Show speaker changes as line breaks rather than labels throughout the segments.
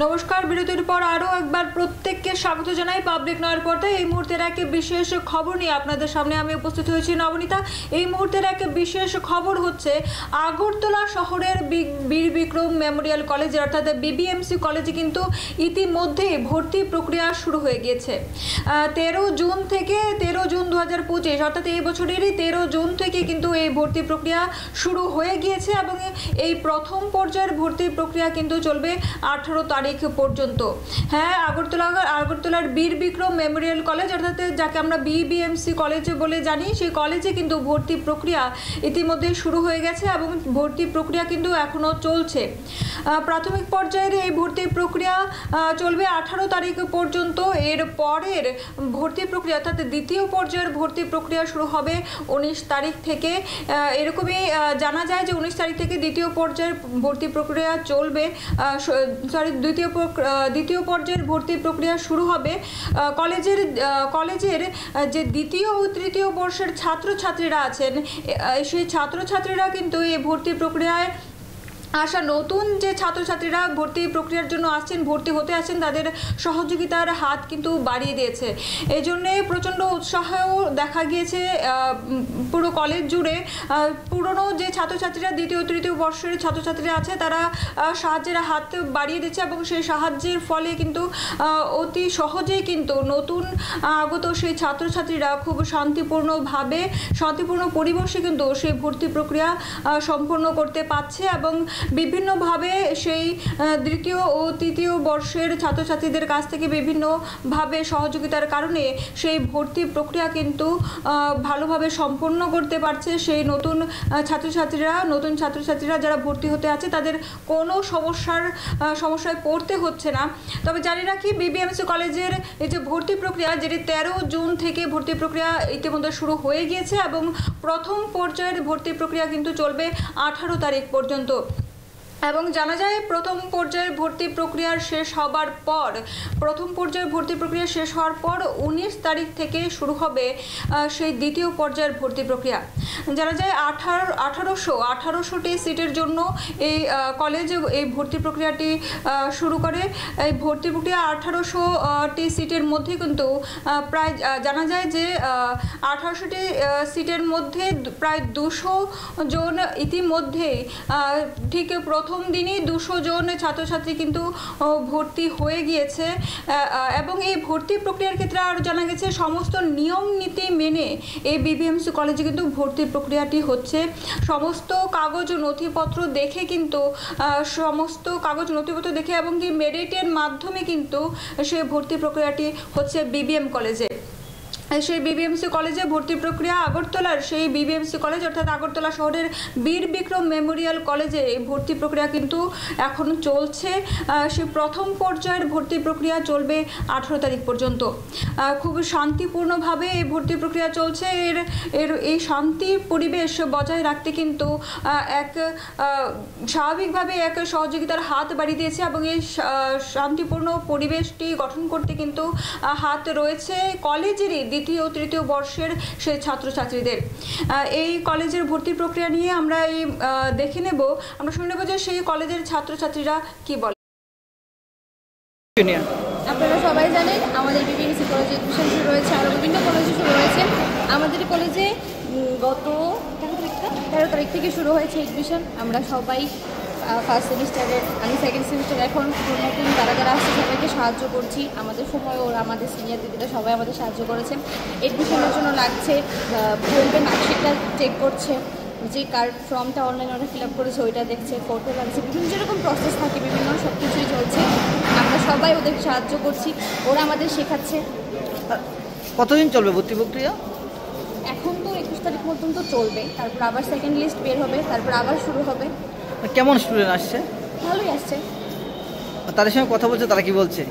নমস্কার, বিরতির পর আরও একবার প্রত্যেককে স্বাগত জানাই পাবলিক নয়ের পর্দায়। এই মুহূর্তের এক বিশেষ খবর নিয়ে আপনাদের সামনে আমি উপস্থিত হয়েছি নবনীতা। এই মুহূর্তের এক বিশেষ খবর হচ্ছে আগরতলা শহরের বীর বিক্রম মেমোরিয়াল কলেজ অর্থাৎ বিবিএমসি কলেজে কিন্তু ইতিমধ্যেই ভর্তি প্রক্রিয়া শুরু হয়ে গিয়েছে। 13 জুন থেকে 13 জুন 2025 অর্থাৎ এই বছরেরই 13 জুন থেকে কিন্তু এই ভর্তি প্রক্রিয়া শুরু হয়ে গিয়েছে এবং এই প্রথম পর্যায়ের ভর্তি প্রক্রিয়া কিন্তু চলবে 18 তারিখ পর্যন্ত। হ্যাঁ, আগরতলার বীর বিক্রম মেমোরিয়াল কলেজ অর্থাৎ যাকে আমরা বিবিএমসি কলেজ বলে জানি, সেই কলেজে কিন্তু ভর্তি প্রক্রিয়া ইতিমধ্যে শুরু হয়ে গেছে এবং ভর্তি প্রক্রিয়া কিন্তু এখনও চলছে। প্রাথমিক পর্যায়ের এই ভর্তি প্রক্রিয়া চলবে 18 তারিখ পর্যন্ত। এর পরের ভর্তি প্রক্রিয়া অর্থাৎ দ্বিতীয় পর্যায়ের ভর্তি প্রক্রিয়া শুরু হবে 19 তারিখ থেকে। এরকমই জানা যায় যে 19 তারিখ থেকে দ্বিতীয় পর্যায়ের ভর্তি প্রক্রিয়া চলবে। দ্বিতীয় পর্যায়ের ভর্তি প্রক্রিয়া শুরু হবে। কলেজের যে দ্বিতীয় ও তৃতীয় বর্ষের ছাত্রছাত্রীরা আছেন, সেই ছাত্রছাত্রীরা কিন্তু এই ভর্তি প্রক্রিয়ায় আসা নতুন যে ছাত্রছাত্রীরা ভর্তি প্রক্রিয়ার জন্য আসছেন, ভর্তি হতে আসছেন, তাদের সহযোগিতার হাত কিন্তু বাড়িয়ে দিয়েছে। এই জন্যে প্রচণ্ড উৎসাহও দেখা গিয়েছে পুরো কলেজ জুড়ে। পুরনো যে ছাত্রছাত্রীরা দ্বিতীয় তৃতীয় বর্ষের ছাত্রছাত্রীরা আছে, তারা সাহায্যের হাত বাড়িয়ে দিচ্ছে এবং সেই সাহায্যের ফলে কিন্তু অতি সহজেই কিন্তু নতুন আগত সেই ছাত্রছাত্রীরা খুব শান্তিপূর্ণ পরিবেশে কিন্তু সেই ভর্তি প্রক্রিয়া সম্পন্ন করতে পারছে এবং বিভিন্নভাবে সেই দ্বিতীয় ও তৃতীয় বর্ষের ছাত্রছাত্রীদের কাছ থেকে বিভিন্নভাবে সহযোগিতার কারণে সেই ভর্তি প্রক্রিয়া কিন্তু ভালোভাবে সম্পন্ন করতে পারছে সেই নতুন ছাত্রছাত্রীরা যারা ভর্তি হতে আছে, তাদের কোনো সমস্যায় পড়তে হচ্ছে না। তবে জানি রাখি, বিবিএমসি কলেজের এই যে ভর্তি প্রক্রিয়া, যেটি 13 জুন থেকে ভর্তি প্রক্রিয়া ইতিমধ্যে শুরু হয়ে গিয়েছে এবং প্রথম পর্যায়ের ভর্তি প্রক্রিয়া কিন্তু চলবে 18 তারিখ পর্যন্ত। এবং জানা যায় প্রথম পর্যায়ের ভর্তি প্রক্রিয়া শেষ হওয়ার পর 19 তারিখ থেকে শুরু হবে সেই দ্বিতীয় পর্যায়ের ভর্তি প্রক্রিয়া। জানা যায় 1800টি সিটের জন্য এই কলেজে এই ভর্তি প্রক্রিয়াটি শুরু করে। এই ভর্তি প্রক্রিয়া 1800টি সিটের মধ্যে কিন্তু প্রায় জানা যায় যে 1800টি সিটের মধ্যে প্রায় 200 জন ইতিমধ্যেই ঠিক প্রথম দিনই 200 জন ছাত্রছাত্রী কিন্তু ভর্তি হয়ে গিয়েছে। এবং এই ভর্তি প্রক্রিয়ার ক্ষেত্রে আরও জানা গেছে সমস্ত নিয়ম নীতি মেনে এই বিবিএমসি কলেজে কিন্তু ভর্তি প্রক্রিয়াটি হচ্ছে। সমস্ত কাগজ নথিপত্র দেখে এবং কি মেরিটের মাধ্যমে কিন্তু সেই ভর্তি প্রক্রিয়াটি হচ্ছে বিবিএম কলেজে। সেই বিবিএমসি কলেজে ভর্তি প্রক্রিয়া আগরতলার সেই বিবিএমসি কলেজ অর্থাৎ আগরতলা শহরের বীর বিক্রম মেমোরিয়াল কলেজে এই ভর্তি প্রক্রিয়া কিন্তু এখন চলছে। সেই প্রথম পর্যায়ের ভর্তি প্রক্রিয়া চলবে 18 তারিখ পর্যন্ত। খুব শান্তিপূর্ণভাবে এই ভর্তি প্রক্রিয়া চলছে। এই শান্তির পরিবেশ বজায় রাখতে কিন্তু স্বাভাবিকভাবে এক সহযোগিতার হাত বাড়িয়ে দিয়েছে এবং এই শান্তিপূর্ণ পরিবেশটি গঠন করতে কিন্তু হাত রয়েছে কলেজেরই দ্বিতীয় ও তৃতীয় বর্ষের সেই ছাত্রছাত্রীদের। এই কলেজের ভর্তি প্রক্রিয়া নিয়ে আমরা শুনে নেব যে সেই কলেজের ছাত্রছাত্রীরা কি বলে।
আপনারা সবাই জানেন আমাদের বিবিএমসি কলেজে এডমিশন শুরু হয়েছে, আরও বিভিন্ন কলেজে শুরু হয়েছে। আমাদের কলেজে গত 13 তারিখ থেকে শুরু হয়েছে এডমিশন। আমরা সবাই ফার্স্ট সেমিস্টারের, আমি সেকেন্ড সেমিস্টার, এখন নতুন যারা আসছে সবাইকে সাহায্য করছি। আমাদের সময় আমাদের সিনিয়র দিদিরা সবাই আমাদের সাহায্য করেছেন। এডমিশনের জন্য লাগছে বলবে, মার্কশিটটা চেক করছে, যে কার্ড ফর্মটা অনলাইনে ফিল আপ করেছে ওইটা দেখছে, ফটো লাগছে, বিভিন্ন যেরকম প্রসেস থাকে সব কিছুই চলছে। আমরা সবাই ওদের সাহায্য করছি, ওরা আমাদের শেখাচ্ছে।
কতদিন চলবে ভর্তি প্রক্রিয়া?
এখন তো 21 তারিখ পর্যন্ত চলবে, তারপর আবার সেকেন্ড লিস্ট বের হবে, তারপর আবার শুরু হবে।
কেমন স্টুডেন্ট আসছে?
ভালোই আসছে।
তাদের সঙ্গে কথা বলছে, তারা কি বলছে?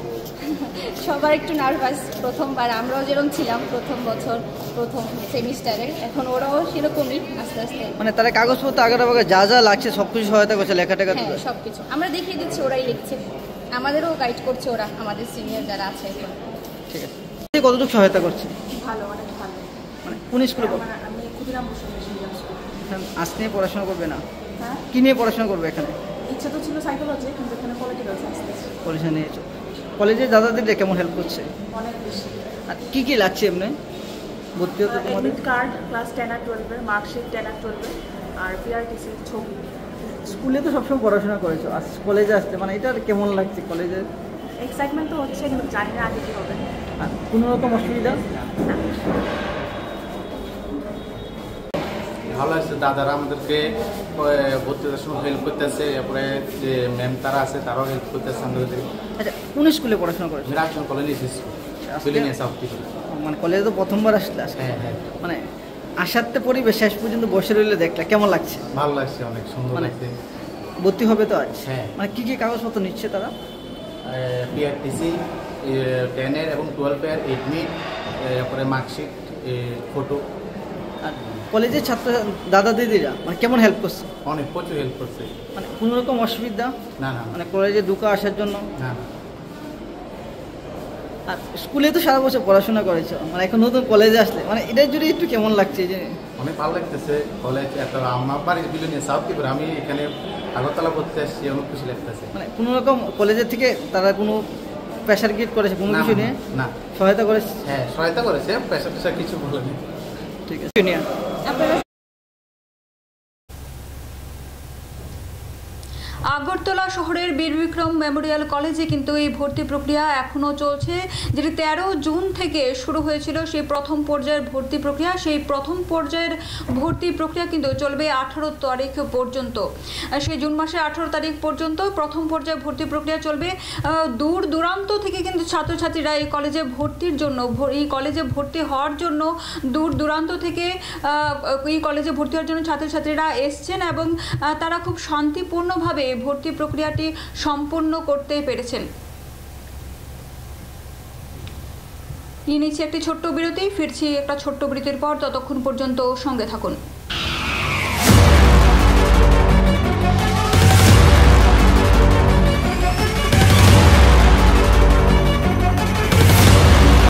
সবার একটু নার্ভাস, প্রথমবার আমরাও যেরকম ছিলাম প্রথম বছর প্রথম সেমিস্টারে, এখন ওরাও সেরকমই আস্তে আস্তে।
তারা কাগজপত্র আগে যা যা লাগছে সবকিছু সহায়তা করছে, লেখাটেখা?
হ্যাঁ, সবকিছু আমরা দেখিয়ে দিচ্ছি, ওরাই লিখছে, আমাদেরও গাইড করছে ওরা, আমাদের সিনিয়র যারা আছে এখন।
ঠিক আছে, কতটুকু সহায়তা করছে?
ভালো, অনেক ভালো।
কোন স্কুলে?
আমি ক্ষুদিরাম বসু।
আজ নিয়ে পড়াশোনা করবে না?
হ্যাঁ।
কি নিয়ে পড়াশোনা করবে এখানে?
ইচ্ছা তো ছিল সাইকোলজি, কিন্তু এখানে পলিটিক্যাল সায়েন্স
কলেজে নিয়েছো, কলেজে দাদাদের কেমন হেল্প করছে?
অনেক বেশি।
আর কী কী লাগছে এমনি ভর্তি হতে তোমাদের?
অ্যাডমিট কার্ড, ক্লাস 10 আর 12-এর মার্কশিট, 10 আর 12-এর, আর পিআরটিসি ছবি।
স্কুলে তো সবসময় পড়াশোনা করেছো, আর কলেজে আসতে মানে এটা কেমন লাগছে কলেজে?
এক্সাইটমেন্ট তো হচ্ছে, কিন্তু জানি না আগে কী হবে।
আর কোনো রকম অসুবিধা?
ভালো আছে, দাদারা আমাদেরকে ভর্তি হওয়ার সময় হেল্প করতেছে, এরপরে যে ম্যাম তারা আছে তারাও হেল্প করতেছে আমাদের।
আচ্ছা, কোন স্কুলে পড়াশোনা করেছো?
মিরাকজন কলোনি স্কুল সাউথ থেকে।
মানে কলেজে তো প্রথমবার আসলে আজকে,
হ্যাঁ হ্যাঁ,
মানে আসাতে পরিবেশ শেষ পর্যন্ত বসে রইলে দেখলে কেমন লাগছে?
ভালো লাগছে, অনেক সুন্দর
মানে
লাগছে।
ভর্তি হবে তো আজ?
হ্যাঁ।
মানে কি কি কাগজপত্র নিচ্ছে তারা?
পিআরটিসি 10-এর এবং 12-এর এডমিট, এরপরে মার্কশিট, ফটো।
আর কলেজের ছাত্র দাদা দিদিরা মানে কেমন হেল্প করছে?
অনেক প্রচুর হেল্প করছে।
মানে কোনো রকম অসুবিধা?
না না
মানে কলেজে ঢুকা আসার জন্য?
না।
আর স্কুলে তো সারা বছর পড়াশোনা করেছো, মানে এখন নতুন কলেজে আসলে মানে এটার জন্য একটু কেমন লাগছে? যে
অনেক ভালো লাগতেছে কলেজ, এত আমার বাড়ি বিলুনিয়া সাউথ ত্রিপুরা, আমি এখানে আগরতলা করতে আসছি, অনেক খুশি লাগতেছে।
মানে কোনো রকম কলেজের থেকে তারা কোনো প্রেশার ক্রিয়েট করেছে কোনো
না,
কিছু
না,
নিয়ে?
না।
সহায়তা করেছে?
হ্যাঁ, সহায়তা করেছে, পেশা টেশা কিছু বলেনি।
ঠিক আছে। নিয়ে
আপনারা
আগরতলা শহরের বীর বিক্রম মেমোরিয়াল কলেজে কিন্তু এই ভর্তি প্রক্রিয়া এখনও চলছে, যেটি 13 জুন থেকে শুরু হয়েছিল সেই প্রথম পর্যায়ের ভর্তি প্রক্রিয়া। সেই প্রথম পর্যায়ের ভর্তি প্রক্রিয়া কিন্তু চলবে 18 তারিখ পর্যন্ত। সেই জুন মাসে 18 তারিখ পর্যন্ত প্রথম পর্যায়ে ভর্তি প্রক্রিয়া চলবে। দূর দূরান্ত থেকে কিন্তু ছাত্রছাত্রীরা এই কলেজে ভর্তির জন্য, এই কলেজে ভর্তি হওয়ার জন্য দূর দূরান্ত থেকে এই কলেজে ভর্তি হওয়ার জন্য ছাত্রছাত্রীরা এসছেন এবং তারা খুব শান্তিপূর্ণভাবে ভর্তি প্রক্রিয়াটি সম্পন্ন করতে পেরেছেন। নিয়ে নিচ্ছি একটি ছোট্ট বিরতি, ফিরছি একটা ছোট্ট বিরতির পর, ততক্ষণ পর্যন্ত সঙ্গে থাকুন।